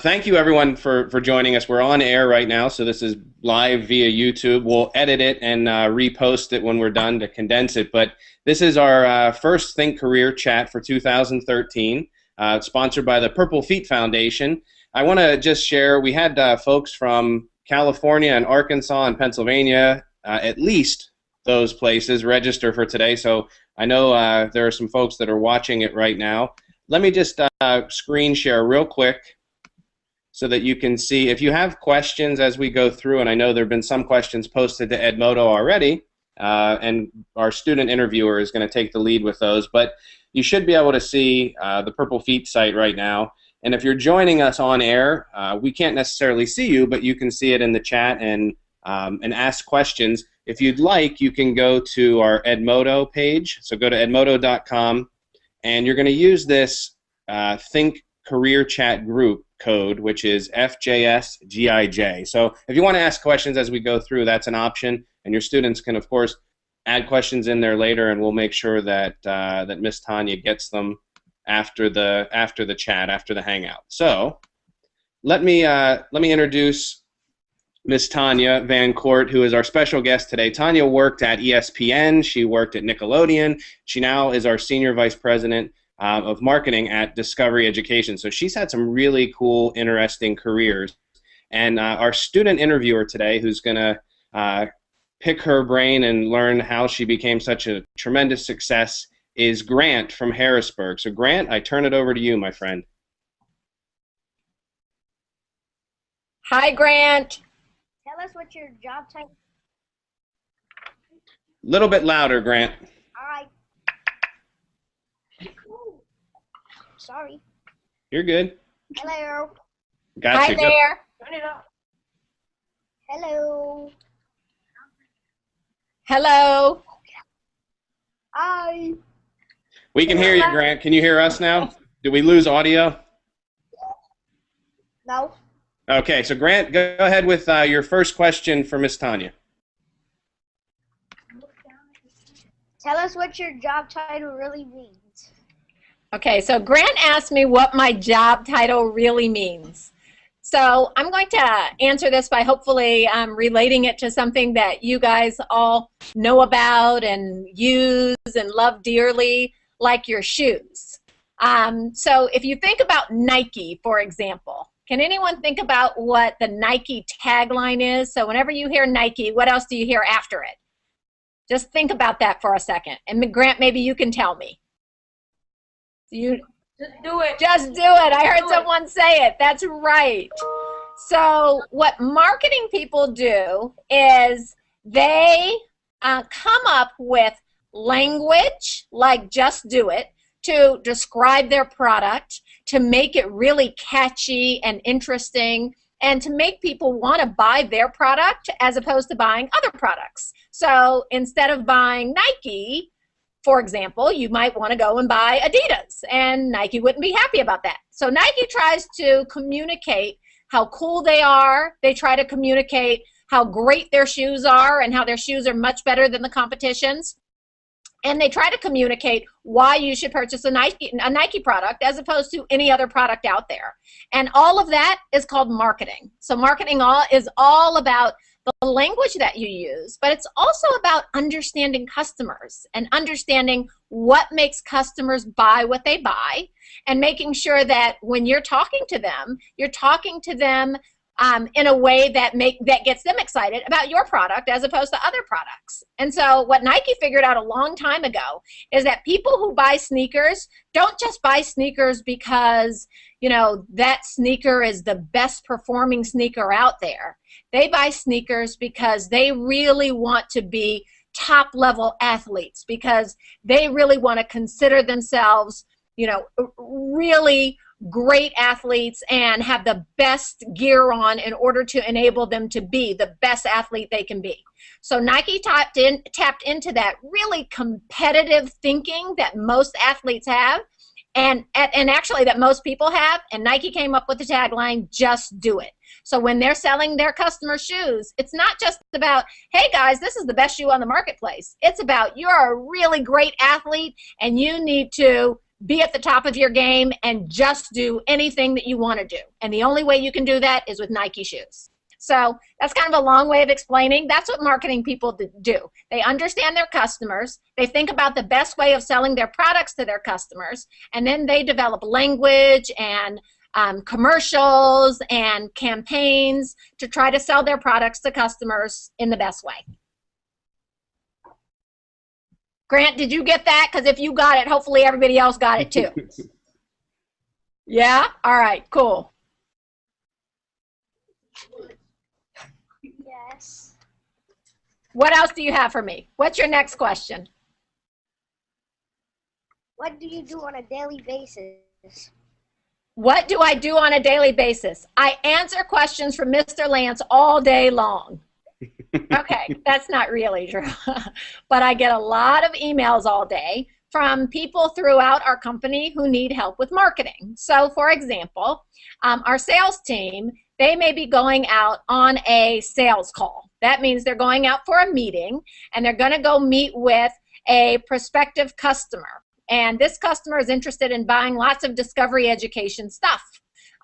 Thank you, everyone, for joining us. We're on air right now, so this is live via YouTube. We'll edit it and repost it when we're done to condense it. But this is our first Think Career Chat for 2013, sponsored by the Purple Feet Foundation. I want to just share, we had folks from California and Arkansas and Pennsylvania, at least those places, register for today. So I know there are some folks that are watching it right now. Let me just screen share real quick, so that you can see. If you have questions as we go through, and I know there have been some questions posted to Edmodo already, and our student interviewer is going to take the lead with those, but you should be able to see the Purple Feet site right now. And if you're joining us on air, we can't necessarily see you, but you can see it in the chat and ask questions. If you'd like, you can go to our Edmodo page. So go to edmodo.com, and you're going to use this Think Career Chat group code, which is FJSGIJ. So if you want to ask questions as we go through, that's an option, and your students can, of course, add questions in there later, and we'll make sure that that Miss Tanya gets them after the chat, after the hangout. So let me introduce Miss Tanya Van Court, who is our special guest today. Tanya worked at ESPN. She worked at Nickelodeon. She now is our Senior Vice President of Marketing at Discovery Education. So she's had some really cool, interesting careers. And our student interviewer today, who's going to pick her brain and learn how she became such a tremendous success, is Grant from Harrisburg. So Grant, I turn it over to you, my friend. Hi, Grant. Tell us what your job title. A little bit louder, Grant. All right. Sorry. You're good. Hello. Gotcha. Hi there. Turn it off. Hello. Hello. Hi. We can hear you, Grant. Can you hear us now? Did we lose audio? No. Okay, so Grant, go ahead with your first question for Miss Tanya. Tell us what your job title really means. Okay, so Grant asked me what my job title really means. So I'm going to answer this by hopefully relating it to something that you guys all know about and use and love dearly, like your shoes. So if you think about Nike, for example, can anyone think about what the Nike tagline is? So whenever you hear Nike, what else do you hear after it? Just think about that for a second. And Grant, maybe you can tell me. Just do it. Just do it. I heard someone say it. That's right. So what marketing people do is they come up with language like just do it to describe their product, to make it really catchy and interesting, and to make people want to buy their product as opposed to buying other products. So instead of buying Nike, for example, you might want to go and buy Adidas, and Nike wouldn't be happy about that. So Nike tries to communicate how cool they are. They try to communicate how great their shoes are and how their shoes are much better than the competition's. And they try to communicate why you should purchase a Nike product as opposed to any other product out there. And all of that is called marketing. So marketing is all about the language that you use, but it's also about understanding customers and understanding what makes customers buy what they buy, and making sure that when you're talking to them in a way that gets them excited about your product as opposed to other products. And so what Nike figured out a long time ago is that people who buy sneakers don't just buy sneakers because, you know, that sneaker is the best performing sneaker out there. They buy sneakers because they really want to be top level athletes, because they really want to consider themselves, you know, really great athletes and have the best gear on in order to enable them to be the best athlete they can be. So Nike tapped into that really competitive thinking that most athletes have, and actually that most people have, and Nike came up with the tagline, just do it. So when they're selling their customer shoes, it's not just about, hey guys, this is the best shoe on the marketplace. It's about, you're a really great athlete and you need to be at the top of your game and just do anything that you want to do. And the only way you can do that is with Nike shoes. So that's kind of a long way of explaining. That's what marketing people do. They understand their customers. They think about the best way of selling their products to their customers. And then they develop language and commercials and campaigns to try to sell their products to customers in the best way. Grant, did you get that? Because if you got it, hopefully everybody else got it too. Yeah? All right, cool. Yes. What else do you have for me? What's your next question? What do you do on a daily basis? What do I do on a daily basis? I answer questions from Mr. Lance all day long. Okay, that's not really true. But I get a lot of emails all day from people throughout our company who need help with marketing. So, for example, our sales team, they may be going out on a sales call. That means they're going out for a meeting, and they're going to go meet with a prospective customer. And this customer is interested in buying lots of discovery education stuff.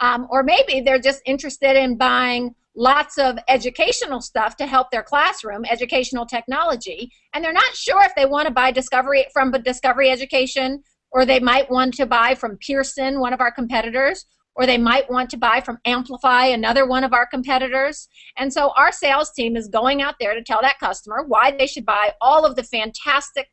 Or maybe they're just interested in buying lots of educational stuff to help their classroom, educational technology, and they're not sure if they want to buy discovery education, or they might want to buy from Pearson, one of our competitors, or they might want to buy from Amplify, another one of our competitors. And so our sales team is going out there to tell that customer why they should buy all of the fantastic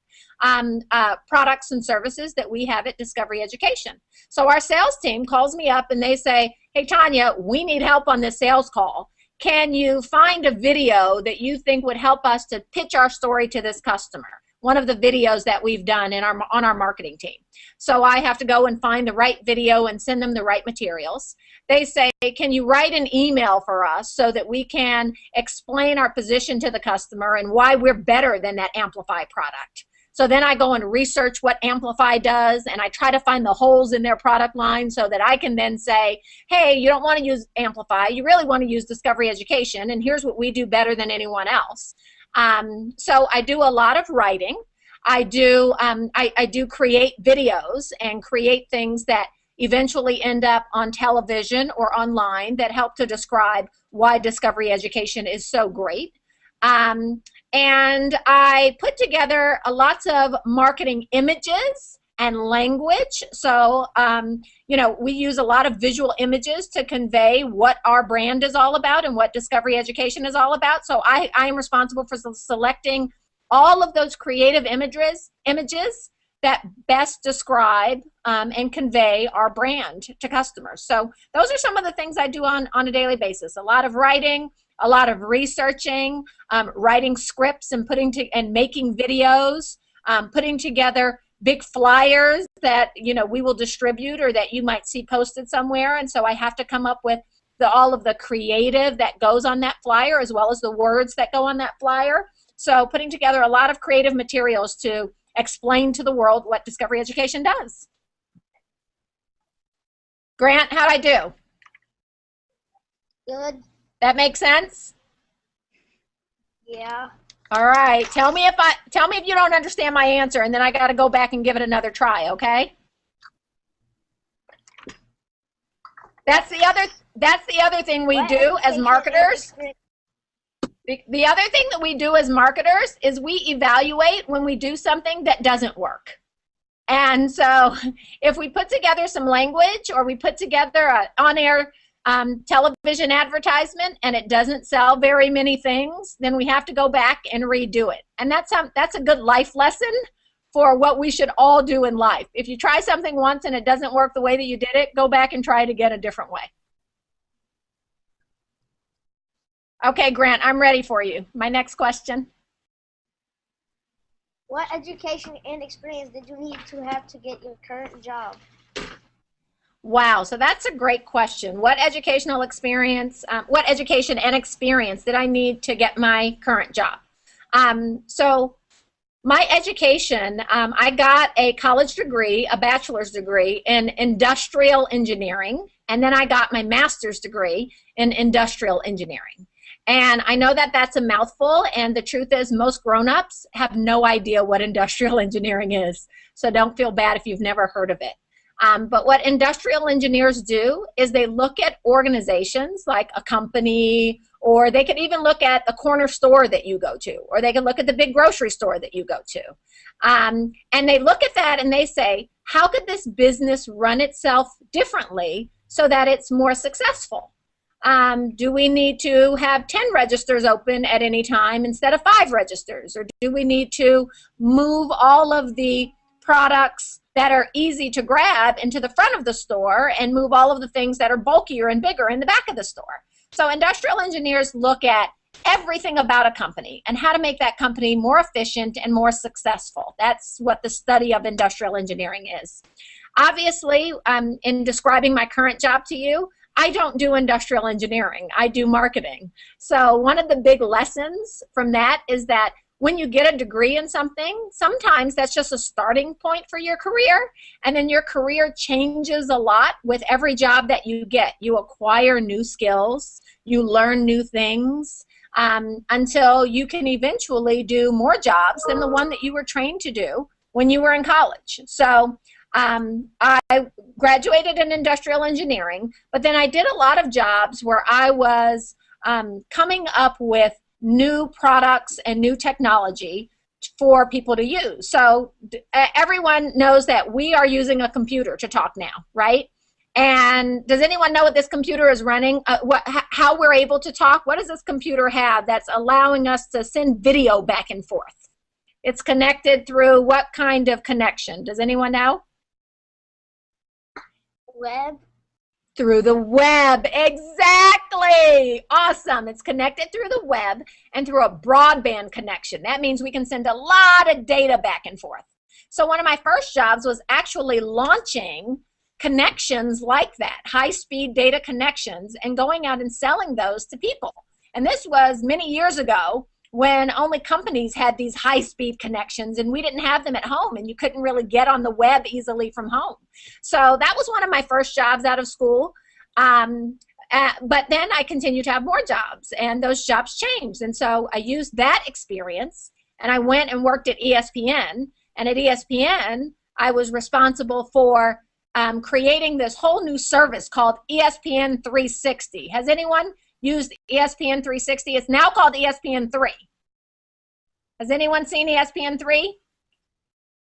products and services that we have at Discovery Education. So our sales team calls me up and they say, hey, Tanya, we need help on this sales call. Can you find a video that you think would help us to pitch our story to this customer? One of the videos that we've done on our marketing team. So I have to go and find the right video and send them the right materials. They say, can you write an email for us so that we can explain our position to the customer and why we're better than that Amplify product? So then I go and research what Amplify does, and I try to find the holes in their product line so that I can then say, hey, you don't want to use Amplify, you really want to use Discovery Education, and here's what we do better than anyone else. So I do a lot of writing. I do create videos and create things that eventually end up on television or online that help to describe why Discovery Education is so great. And I put together lots of marketing images and language. So, you know, we use a lot of visual images to convey what our brand is all about and what Discovery Education is all about. So I am responsible for selecting all of those creative images that best describe and convey our brand to customers. So those are some of the things I do on a daily basis. A lot of writing, a lot of researching, writing scripts and making videos, putting together big flyers that, you know, we will distribute or that you might see posted somewhere. And so I have to come up with all of the creative that goes on that flyer as well as the words that go on that flyer. So putting together a lot of creative materials to explain to the world what Discovery Education does. Grant, how'd I do? Good. That makes sense? Yeah. All right. Tell me if you don't understand my answer, and then I got to go back and give it another try, okay? That's the other thing we do as marketers. The other thing that we do as marketers is we evaluate when we do something that doesn't work. And so if we put together some language or we put together an on-air television advertisement and it doesn't sell very many things, then we have to go back and redo it. And that's a good life lesson for what we should all do in life. If you try something once and it doesn't work the way that you did it, go back and try it again a different way. Okay, Grant, I'm ready for you. My next question. What education and experience did you need to have to get your current job? Wow, so that's a great question. What educational experience, what education and experience did I need to get my current job? So my education, I got a college degree, a bachelor's degree in industrial engineering, and then I got my master's degree in industrial engineering. And I know that that's a mouthful, and the truth is most grown-ups have no idea what industrial engineering is. So don't feel bad if you've never heard of it. But what industrial engineers do is they look at organizations like a company, or they could even look at the corner store that you go to, or they can look at the big grocery store that you go to. And they look at that and they say, how could this business run itself differently so that it's more successful? Do we need to have 10 registers open at any time instead of 5 registers? Or do we need to move all of the products that are easy to grab into the front of the store and move all of the things that are bulkier and bigger in the back of the store? So industrial engineers look at everything about a company and how to make that company more efficient and more successful. That's what the study of industrial engineering is. Obviously, in describing my current job to you, I don't do industrial engineering. I do marketing. So one of the big lessons from that is that when you get a degree in something, sometimes that's just a starting point for your career, and then your career changes a lot with every job that you get. You acquire new skills, you learn new things, until you can eventually do more jobs than the one that you were trained to do when you were in college. So I graduated in industrial engineering, but then I did a lot of jobs where I was coming up with new products and new technology for people to use. So everyone knows that we are using a computer to talk now, right? And does anyone know what this computer is running? How we're able to talk? What does this computer have that's allowing us to send video back and forth? It's connected through what kind of connection? Does anyone know? Web. Through the web, exactly. Awesome. It's connected through the web and through a broadband connection. That means we can send a lot of data back and forth. So one of my first jobs was actually launching connections like that, high-speed data connections, and going out and selling those to people. And this was many years ago when only companies had these high-speed connections, and we didn't have them at home, and you couldn't really get on the web easily from home. So that was one of my first jobs out of school. But then I continued to have more jobs, and those jobs changed. And so I used that experience, and I went and worked at ESPN. And at ESPN, I was responsible for creating this whole new service called ESPN 360. Has anyone used ESPN 360? It's now called ESPN 3. Has anyone seen ESPN 3?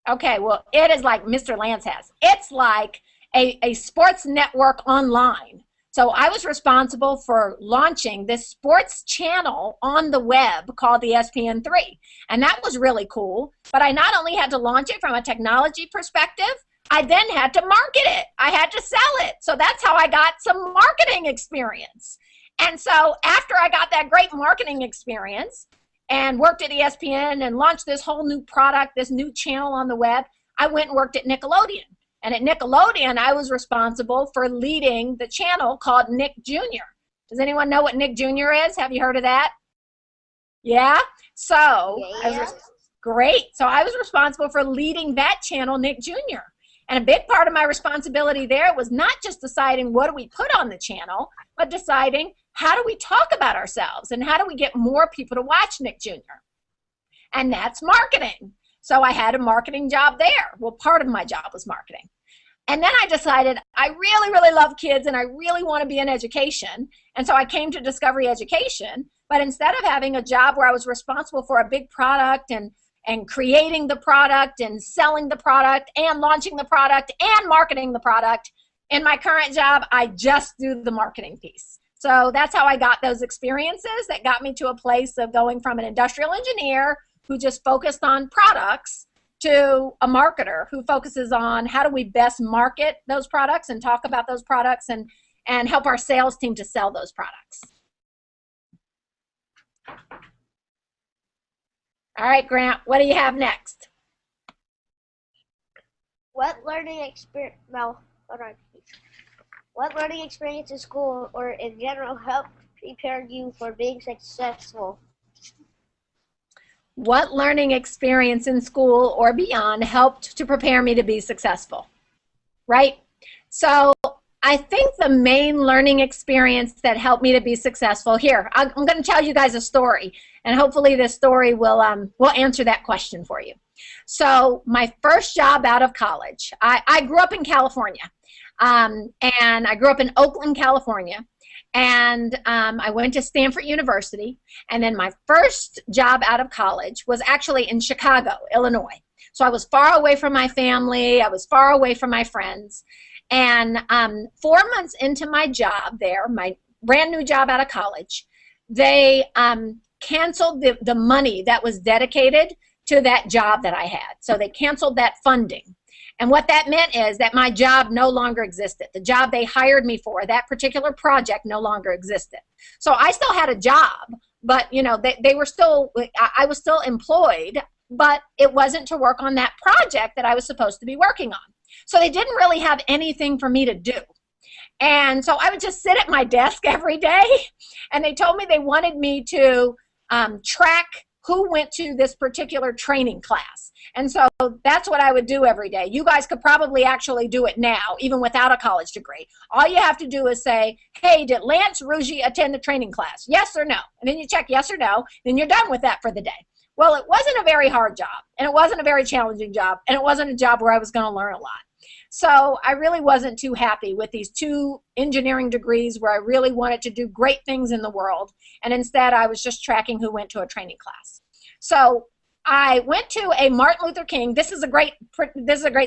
Okay, well, it is like Mr. Lance has. It's like a sports network online. So I was responsible for launching this sports channel on the web called ESPN 3. And that was really cool. But I not only had to launch it from a technology perspective, I then had to market it. I had to sell it. So that's how I got some marketing experience. And so after I got that great marketing experience and worked at ESPN and launched this whole new product, this new channel on the web, I went and worked at Nickelodeon. And at Nickelodeon, I was responsible for leading the channel called Nick Jr. Does anyone know what Nick Jr. is? Have you heard of that? Yeah? So, great. So I was responsible for leading that channel, Nick Jr. And a big part of my responsibility there was not just deciding what do we put on the channel, but deciding how do we talk about ourselves and how do we get more people to watch Nick Jr. And that's marketing. So I had a marketing job there. Well, part of my job was marketing. And then I decided I really, really love kids and I really want to be in education. And so I came to Discovery Education. But instead of having a job where I was responsible for a big product and creating the product and selling the product and launching the product and marketing the product, in my current job, I just do the marketing piece. So that's how I got those experiences that got me to a place of going from an industrial engineer who just focused on products to a marketer who focuses on how do we best market those products and talk about those products and help our sales team to sell those products. All right, Grant, what do you have next? What learning experience? No, hold on. What learning experience in school or in general helped prepare you for being successful? What learning experience in school or beyond helped to prepare me to be successful? Right? So I think the main learning experience that helped me to be successful, here, I'm going to tell you guys a story, and hopefully this story will answer that question for you. So my first job out of college, I grew up in California, and I grew up in Oakland, California, and I went to Stanford University, and then my first job out of college was actually in Chicago, Illinois. So I was far away from my family, I was far away from my friends. And 4 months into my job there, my brand new job out of college, they canceled the money that was dedicated to that job that I had. So they canceled that funding. And what that meant is that my job no longer existed. The job they hired me for, that particular project, no longer existed. So I still had a job, but you know, they were still, I was still employed, but it wasn't to work on that project that I was supposed to be working on. So they didn't really have anything for me to do. And so I would just sit at my desk every day, and they told me they wanted me to track who went to this particular training class. And so that's what I would do every day. You guys could probably actually do it now, even without a college degree. All you have to do is say, hey, did Lance Ruggie attend the training class? Yes or no? And then you check yes or no, then you're done with that for the day. Well, it wasn't a very hard job, and it wasn't a very challenging job, and it wasn't a job where I was going to learn a lot. So I really wasn't too happy with these 2 engineering degrees where I really wanted to do great things in the world, and instead I was just tracking who went to a training class. So I went to a Martin Luther King, this is a great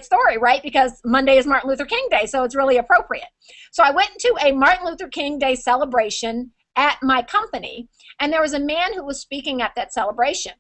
story, right? Because Monday is Martin Luther King Day, so it's really appropriate. So I went to a Martin Luther King Day celebration at my company, and there was a man who was speaking at that celebration.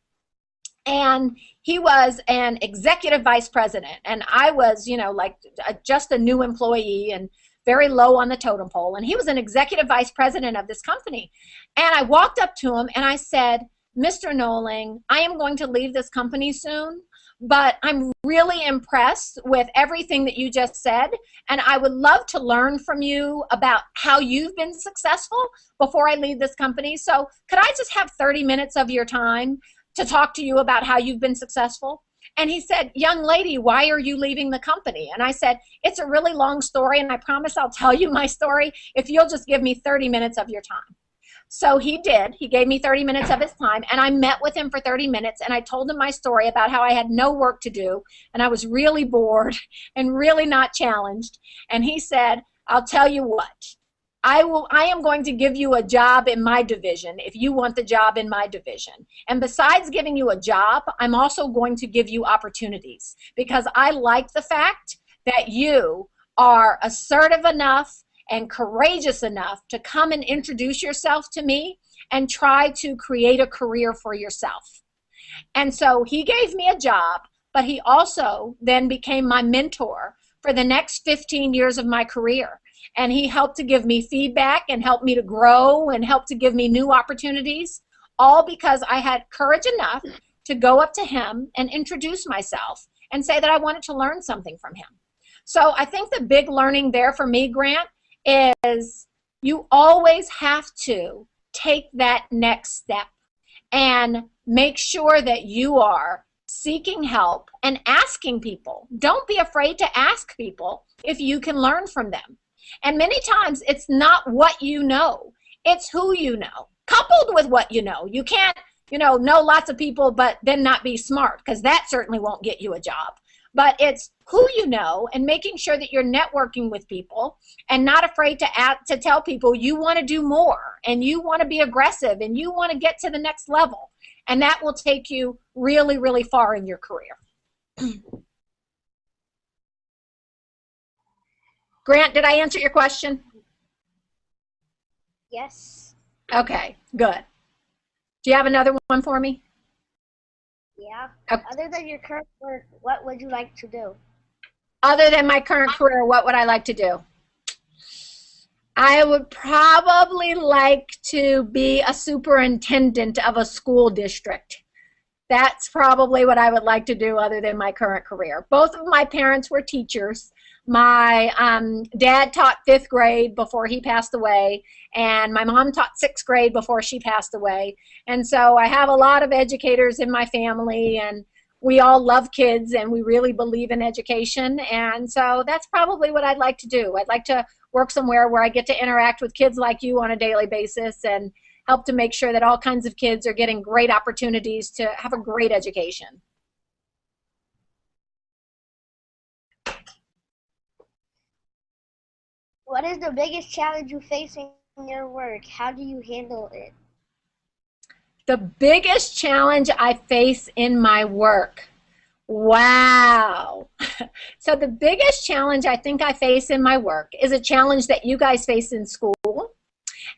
And he was an executive vice president, and I was, you know, like just a new employee and very low on the totem pole. And he was an executive vice president of this company. And I walked up to him and I said, Mr. Knowling, I am going to leave this company soon, but I'm really impressed with everything that you just said, and I would love to learn from you about how you've been successful before I leave this company. So could I just have 30 minutes of your time to talk to you about how you've been successful? And he said, young lady, why are you leaving the company? And I said, it's a really long story, and I promise I'll tell you my story if you'll just give me 30 minutes of your time. So he did. He gave me 30 minutes of his time, and I met with him for 30 minutes, and I told him my story about how I had no work to do, and I was really bored and really not challenged. And he said, I'll tell you what. I am going to give you a job in my division if you want the job in my division. And besides giving you a job, I'm also going to give you opportunities, because I like the fact that you are assertive enough and courageous enough to come and introduce yourself to me and try to create a career for yourself. And so he gave me a job, but he also then became my mentor for the next 15 years of my career. And he helped to give me feedback and helped me to grow and helped to give me new opportunities, all because I had courage enough to go up to him and introduce myself and say that I wanted to learn something from him. So I think the big learning there for me, Grant, is you always have to take that next step and make sure that you are seeking help and asking people. Don't be afraid to ask people if you can learn from them. And many times it's not what you know, it's who you know, coupled with what you know. You can't, know lots of people but then not be smart, because that certainly won't get you a job. But it's who you know and making sure that you're networking with people and not afraid to tell people you want to do more and you want to be aggressive and you want to get to the next level. And that will take you really, really far in your career. Grant, did I answer your question? Yes. Okay, good. Do you have another one for me? Yeah. Okay. Other than your current work, what would you like to do? Other than my current career, what would I like to do? I would probably like to be a superintendent of a school district. That's probably what I would like to do other than my current career. Both of my parents were teachers. My dad taught 5th grade before he passed away, and my mom taught 6th grade before she passed away. And so I have a lot of educators in my family, and we all love kids and we really believe in education. And so that's probably what I'd like to do. I'd like to work somewhere where I get to interact with kids like you on a daily basis and help to make sure that all kinds of kids are getting great opportunities to have a great education. What is the biggest challenge you face in your work? How do you handle it? The biggest challenge I face in my work. Wow. So the biggest challenge I think I face in my work is a challenge that you guys face in school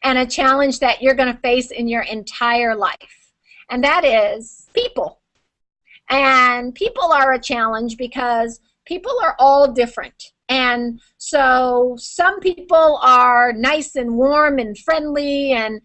and a challenge that you're going to face in your entire life. And that is people. And people are a challenge because people are all different. And so some people are nice and warm and friendly and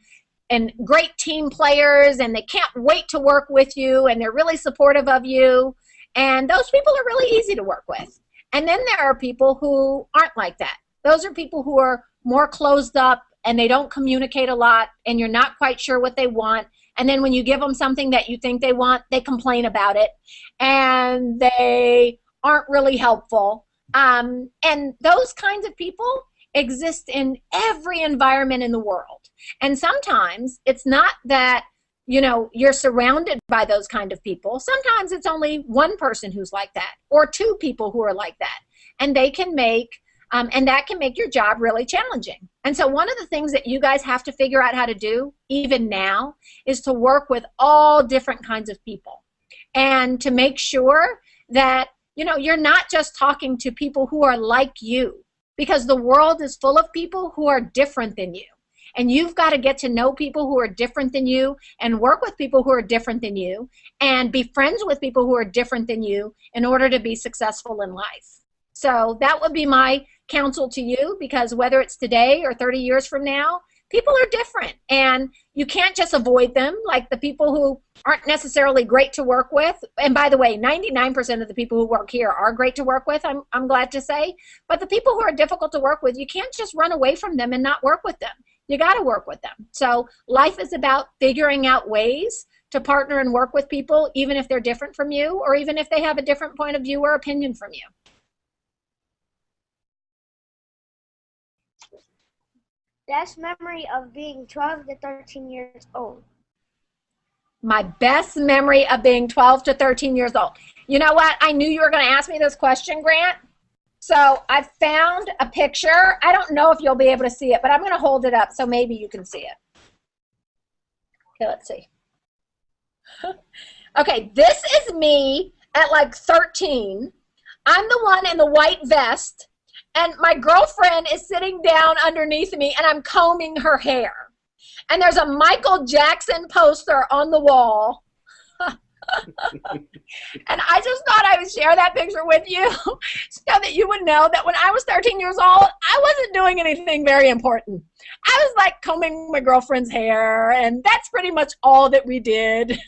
great team players, and they can't wait to work with you, and they're really supportive of you, and those people are really easy to work with. And then there are people who aren't like that. Those are people who are more closed up, and they don't communicate a lot, and you're not quite sure what they want, and then when you give them something that you think they want, they complain about it, and they aren't really helpful. And those kinds of people exist in every environment in the world. And sometimes it's not that, you know, you're surrounded by those kind of people. Sometimes it's only one person who's like that, or two people who are like that. And they can make, and that can make your job really challenging. And so one of the things that you guys have to figure out how to do, even now, is to work with all different kinds of people. And to make sure that, you know, you're not just talking to people who are like you, because the world is full of people who are different than you. And you've got to get to know people who are different than you and work with people who are different than you and be friends with people who are different than you in order to be successful in life. So that would be my counsel to you, because whether it's today or 30 years from now, people are different and you can't just avoid them, like the people who aren't necessarily great to work with. And by the way, 99% of the people who work here are great to work with, I'm glad to say. But the people who are difficult to work with, you can't just run away from them and not work with them. You got to work with them. So life is about figuring out ways to partner and work with people, even if they're different from you, or even if they have a different point of view or opinion from you. Best memory of being 12 to 13 years old. My best memory of being 12 to 13 years old. You know what? I knew you were going to ask me this question, Grant. So I found a picture. I don't know if you'll be able to see it, but I'm going to hold it up so maybe you can see it. Okay, let's see. Okay, this is me at like 13. I'm the one in the white vest, and my girlfriend is sitting down underneath me, and I'm combing her hair. And there's a Michael Jackson poster on the wall. And I just thought I would share that picture with you so that you would know that when I was 13 years old, I wasn't doing anything very important. I was like combing my girlfriend's hair, and that's pretty much all that we did.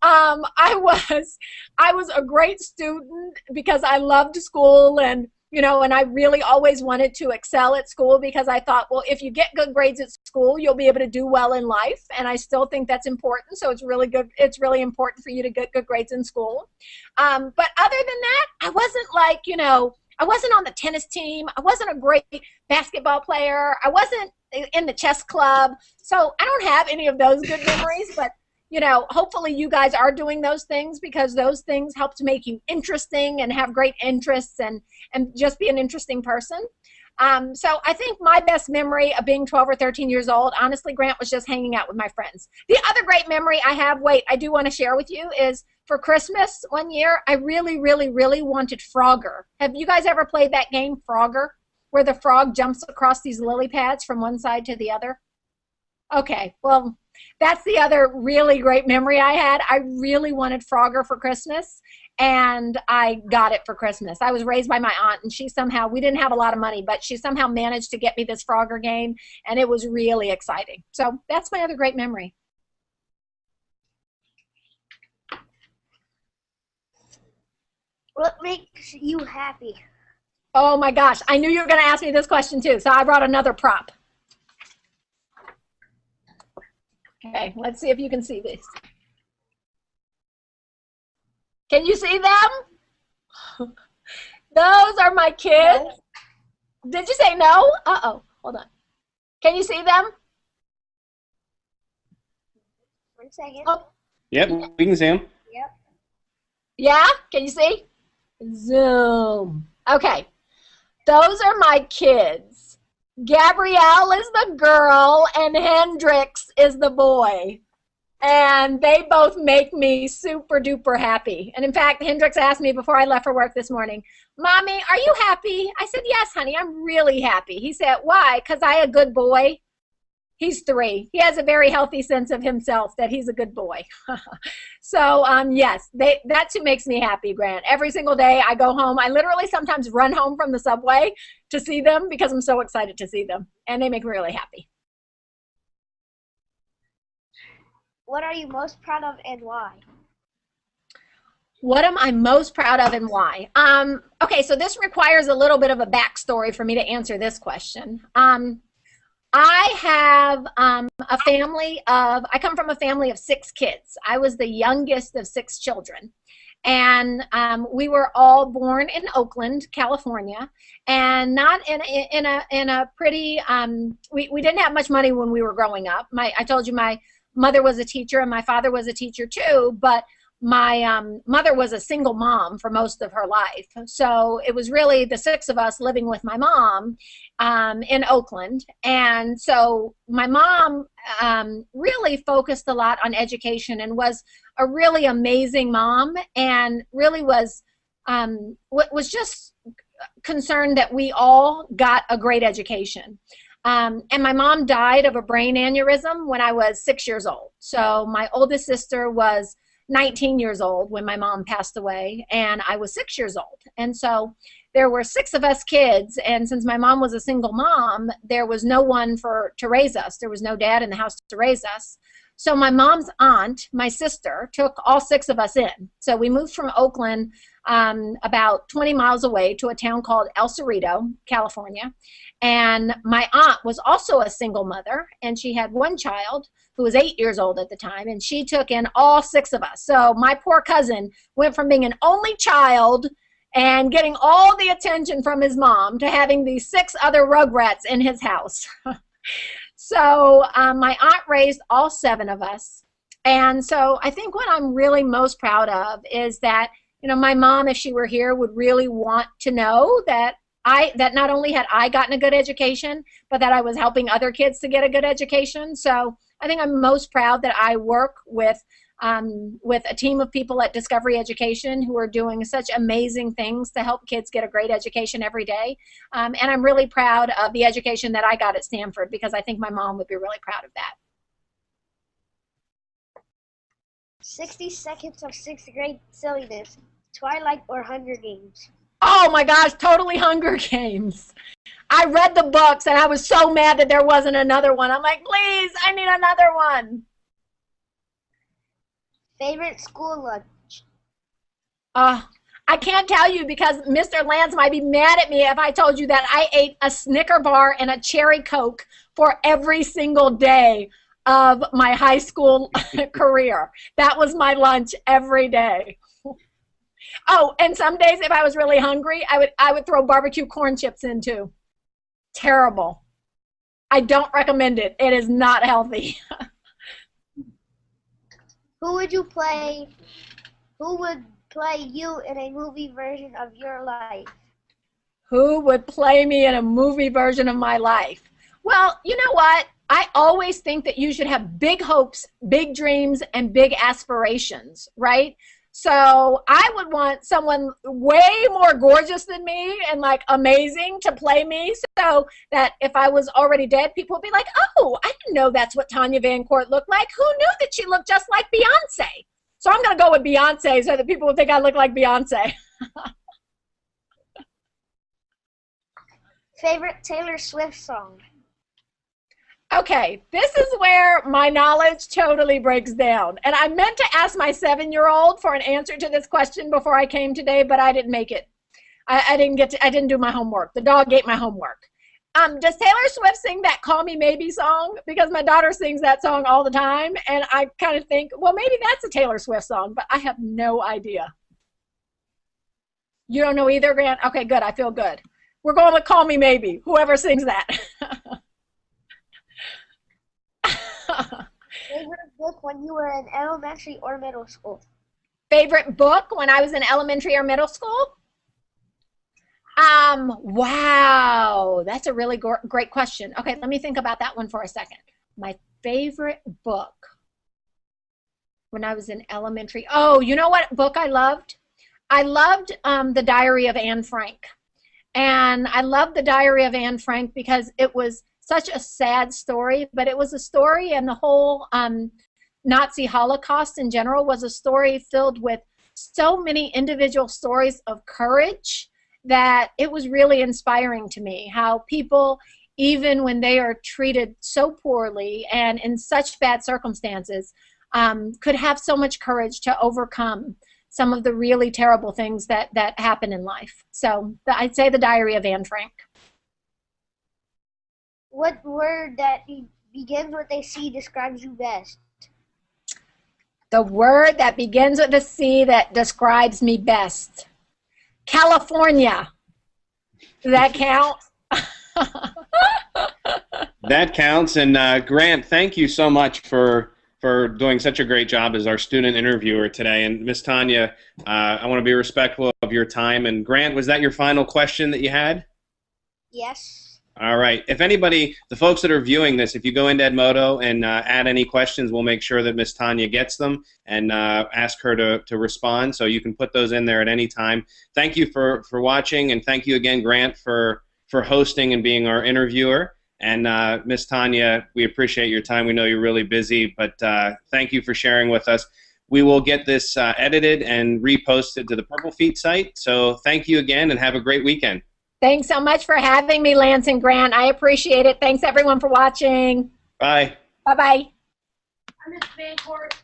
I was a great student because I loved school, and you know, and I really always wanted to excel at school because I thought, well, if you get good grades at school, you'll be able to do well in life. And I still think that's important. So it's really good. It's really important for you to get good grades in school. But other than that, I wasn't like, you know, I wasn't on the tennis team. I wasn't a great basketball player. I wasn't in the chess club. So I don't have any of those good memories, but you know, hopefully you guys are doing those things because those things help to make you interesting and have great interests and just be an interesting person. So I think my best memory of being 12 or 13 years old, honestly, Grant, was just hanging out with my friends. The other great memory I have, I do want to share with you, is for Christmas one year, I really, really, really wanted Frogger. Have you guys ever played that game, Frogger, where the frog jumps across these lily pads from one side to the other? Okay, well, that's the other really great memory I had. I really wanted Frogger for Christmas, and I got it for Christmas. I was raised by my aunt, and she somehow, we didn't have a lot of money, but she somehow managed to get me this Frogger game, and it was really exciting. So that's my other great memory. What makes you happy? Oh my gosh, I knew you were going to ask me this question too, so I brought another prop. Okay, let's see if you can see this. Can you see them? Those are my kids. No. Did you say no? Uh-oh. Hold on. Can you see them? 1 second. Oh. Yep, we can see them. Yep. Yeah? Can you see? Zoom. Okay. Those are my kids. Gabrielle is the girl and Hendrix is the boy. And they both make me super duper happy. And in fact, Hendrix asked me before I left for work this morning, Mommy, are you happy? I said, yes, honey, I'm really happy. He said, why? Because I a good boy. He's 3. He has a very healthy sense of himself that he's a good boy. So, yes, that's who makes me happy, Grant. Every single day I go home. I literally sometimes run home from the subway to see them because I'm so excited to see them. And they make me really happy. What are you most proud of and why? What am I most proud of and why? Okay, so this requires a little bit of a backstory for me to answer this question. I have I come from a family of 6 kids. I was the youngest of 6 children. And we were all born in Oakland, California, and not in a pretty, we didn't have much money when we were growing up. I told you my mother was a teacher and my father was a teacher too, but my mother was a single mom for most of her life. So it was really the 6 of us living with my mom in Oakland. And so my mom really focused a lot on education and was a really amazing mom and really was just concerned that we all got a great education. And my mom died of a brain aneurysm when I was 6 years old. So my oldest sister was 19 years old when my mom passed away, and I was 6 years old. And so there were 6 of us kids, and since my mom was a single mom, there was no one to raise us. There was no dad in the house to raise us. So my mom's aunt, my sister, took all 6 of us in. So we moved from Oakland about 20 miles away to a town called El Cerrito, California. And my aunt was also a single mother, and she had 1 child who was 8 years old at the time, and she took in all 6 of us. So my poor cousin went from being an only child and getting all the attention from his mom to having these 6 other rugrats in his house. So my aunt raised all 7 of us. And so I think what I'm really most proud of is that, you know, my mom, if she were here, would really want to know that not only had I gotten a good education, but that I was helping other kids to get a good education. So I think I'm most proud that I work with a team of people at Discovery Education who are doing such amazing things to help kids get a great education every day. And I'm really proud of the education that I got at Stanford because I think my mom would be really proud of that. 60 seconds of 6th grade silliness. Twilight or Hunger Games? Oh my gosh, totally Hunger Games. I read the books and I was so mad that there wasn't another one. I'm like, please, I need another one. Favorite school lunch? I can't tell you because Mr. Lance might be mad at me if I told you that I ate a Snicker bar and a cherry Coke for every single day of my high school career. That was my lunch every day. Oh, and some days if I was really hungry, I would throw barbecue corn chips in too. Terrible. I don't recommend it. It is not healthy. Who would play you in a movie version of your life? Who would play me in a movie version of my life? Well, you know what? I always think that you should have big hopes, big dreams, and big aspirations, right? So I would want someone way more gorgeous than me and like amazing to play me so that if I was already dead, people would be like, oh, I didn't know that's what Tanya Van Court looked like. Who knew that she looked just like Beyonce? So I'm going to go with Beyonce so that people would think I look like Beyonce. Favorite Taylor Swift song? Okay, this is where my knowledge totally breaks down. And I meant to ask my 7-year-old for an answer to this question before I came today, but I didn't make it. I didn't do my homework. The dog ate my homework. Does Taylor Swift sing that Call Me Maybe song? Because my daughter sings that song all the time, and I kind of think, well, maybe that's a Taylor Swift song, but I have no idea. You don't know either, Grant? Okay, good. I feel good. We're going with Call Me Maybe, whoever sings that. Favorite book when you were in elementary or middle school? Favorite book when I was in elementary or middle school? Wow, that's a really great question. Okay, let me think about that one for a second. My favorite book when I was in elementary. Oh, you know what book I loved? I loved The Diary of Anne Frank. And I loved The Diary of Anne Frank because it was such a sad story, but it was a story, and the whole Nazi Holocaust in general was a story filled with so many individual stories of courage that it was really inspiring to me, how people, even when they are treated so poorly and in such bad circumstances, could have so much courage to overcome some of the really terrible things that happen in life. So I'd say The Diary of Anne Frank. What word that begins with a C describes you best? The word that begins with a C that describes me best. California. Does that count? That counts. And Grant, thank you so much for doing such a great job as our student interviewer today. And Miss Tanya, I want to be respectful of your time. And Grant, was that your final question that you had? Yes. All right. If anybody, the folks that are viewing this, if you go into Edmodo and add any questions, we'll make sure that Miss Tanya gets them and ask her to respond. So you can put those in there at any time. Thank you for watching, and thank you again, Grant, for hosting and being our interviewer. And Miss Tanya, we appreciate your time. We know you're really busy, but thank you for sharing with us. We will get this edited and reposted to the Purple Feet site. So thank you again, and have a great weekend. Thanks so much for having me, Lance and Grant. I appreciate it. Thanks, everyone, for watching. Bye. Bye-bye. I'm Miss Van Court.